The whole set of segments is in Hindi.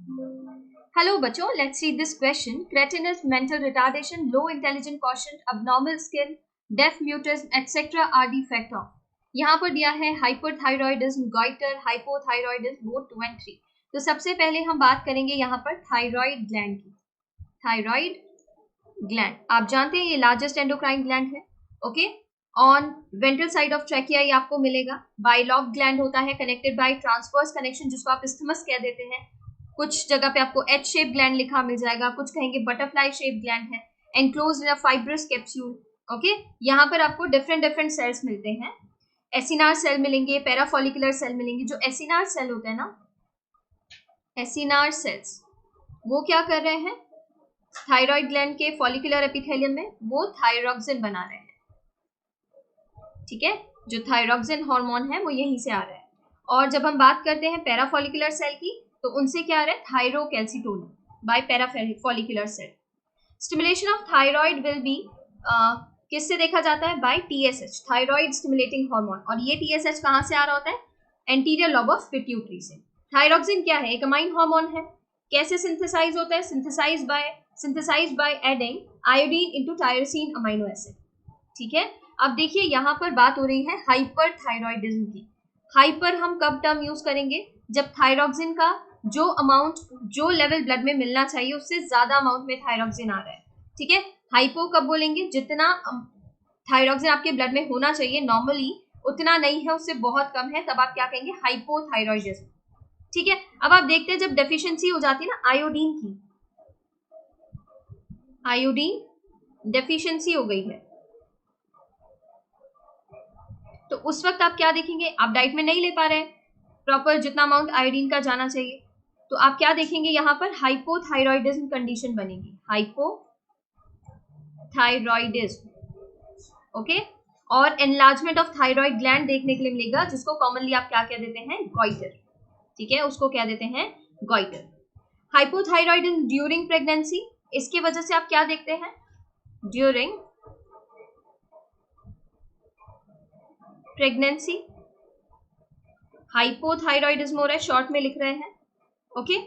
Hello बच्चों, let's read this question. Cretinous, mental retardation, low intelligent quotient, abnormal skin, deaf mutism, etc. are defect of. यहाँ पर दिया है hyperthyroidism, goiter, hypothyroidism, both 2 and 3. तो सबसे पहले हम बात करेंगे यहाँ पर थायराइड ग्लैंड की. थायराइड ग्लैंड आप जानते हैं ये लार्जेस्ट एंडोक्राइन ग्लैंड है. Okay, on ventral side of trachea ये आपको मिलेगा. बाइलॉब ग्लैंड होता है कनेक्टेड बाय ट्रांसवर्स कनेक्शन, जिसको आप इस्थमस कह देते हैं. कुछ जगह पे आपको एच शेप ग्लैंड लिखा मिल जाएगा, कुछ कहेंगे बटरफ्लाई शेप ग्लैंड है, एनक्लोज्ड इन अ फाइब्रस कैप्सूल. ओके, यहाँ पर आपको डिफरेंट सेल्स मिलते हैं. एसिनार सेल मिलेंगे, पैराफॉलिकुलर सेल मिलेंगे. जो एसिनार सेल होते हैं ना, एसिनार सेल्स वो क्या कर रहे हैं थायराइड ग्लैंड के फॉलिकुलर एपिथेलियम में, वो थायरॉक्सिन बना रहे हैं. ठीक है, जो थायरॉक्सिन हार्मोन है वो यहीं से आ रहा है. और जब हम बात करते हैं पैराफॉलिकुलर सेल की, तो उनसे क्या आ रहा है thyrocalcitonin by parafollicular cell. Stimulation of thyroid will be किससे देखा जाता है? By TSH, thyroid stimulating hormone. और ये टीएसएच कहाँ से आ रहा होता है? एंटीरियर लोब ऑफ पिट्यूटरी से. थायरॉक्सिन क्या है? एक अमाइन हार्मोन है. कैसे सिंथेसाइज होता है? Synthesise by adding iodine into tyrosine amino acid. ठीक है, अब देखिए यहाँ पर बात हो रही है हाइपरथायरॉयडिज्म की. हाइपर हम कब टर्म यूज करेंगे? जब थायरॉक्सिन का जो अमाउंट, जो लेवल ब्लड में मिलना चाहिए उससे ज्यादा अमाउंट में थायरॉक्सिन आ रहा है. ठीक है, हाइपो कब बोलेंगे? जितना थायरॉक्सिन आपके ब्लड में होना चाहिए नॉर्मली उतना नहीं है, उससे बहुत कम है, तब आप क्या कहेंगे? हाइपोथायरॉयडिज्म. ठीक है, अब आप देखते हैं जब डेफिशिएंसी हो जाती है ना आयोडीन की, आयोडीन डेफिशिएंसी हो गई है, तो उस वक्त आप क्या देखेंगे? आप डाइट में नहीं ले पा रहे हैं प्रॉपर जितना अमाउंट आयोडीन का जाना चाहिए, तो आप क्या देखेंगे? यहाँ पर हाइपोथायरॉयडिज्म कंडीशन बनेगी. हाइपोथायरॉयडिज्म. ओके, और एनलार्जमेंट ऑफ थायराइड ग्लैंड देखने के लिए मिलेगा, जिसको कॉमनली आप क्या कह देते हैं? गॉइटर. ठीक है, उसको क्या देते हैं? गॉइटर. हाइपोथायरॉयडिज्म ड्यूरिंग प्रेगनेंसी, इसके वजह से आप क्या देखते हैं? ड्यूरिंग प्रेगनेंसी हाइपोथायरॉयडिज्म हो रहा है, शॉर्ट में लिख रहे हैं. ओके,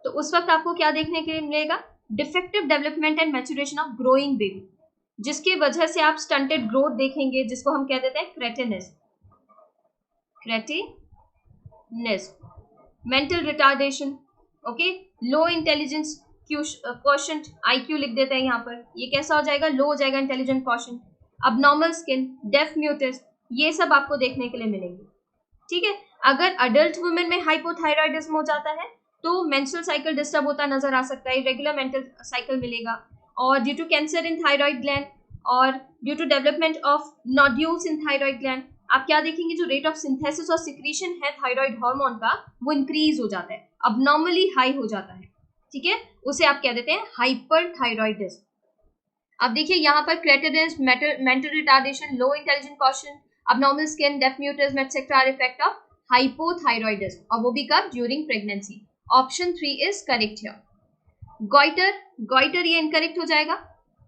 तो उस वक्त आपको क्या देखने के लिए मिलेगा? Defective development and maturation of growing baby, जिसकी वजह से आप स्टंटेड ग्रोथ देखेंगे, जिसको हम कह देते हैं क्रेटिनिज्म. Mental retardation. ओके, लो इंटेलिजेंस क्वोशंट, आईक्यू लिख देते हैं यहाँ पर. ये कैसा हो जाएगा? लो हो जाएगा intelligent quotient. Abnormal skin, deaf mutism, ये सब आपको देखने के लिए मिलेंगे. ठीक है, अगर अडल्ट वुमेन में हाइपोथायरॉयडिज्म हो जाता है तो मेंस्ट्रुअल साइकिल डिस्टर्ब होता नजर आ सकता है, इरेगुलर मेंस्ट्रुअल साइकिल मिलेगा. और due to cancer in thyroid gland और due to development of nodules in thyroid gland, आप क्या देखेंगे? जो रेट ऑफ सिंथेसिस और सिक्रीशन है थायराइड हार्मोन का, वो इंक्रीज हो जाता है, अबनॉर्मली हाई हो जाता है. ठीक है, उसे आप क्या देते हैं? हाइपरथायरॉयडिज्म. अब देखिए यहाँ पर cretinism, mental retardation, low intelligent quotient, abnormal skin, deaf mutism etc. are effect of hypothyroidism, और वो भी कब? during pregnancy. Option 3 is correct here. goiter ये incorrect हो जाएगा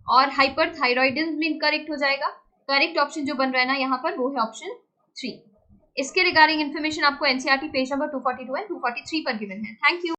और hyperthyroidism भी incorrect हो जाएगा. करेक्ट ऑप्शन जो बन रहा है ना यहाँ पर, वो है ऑप्शन 3. इसके रिगार्डिंग इन्फॉर्मेशन आपको एनसीईआरटी पेज नंबर 242 एंड 243 पर गिवन है. Thank you.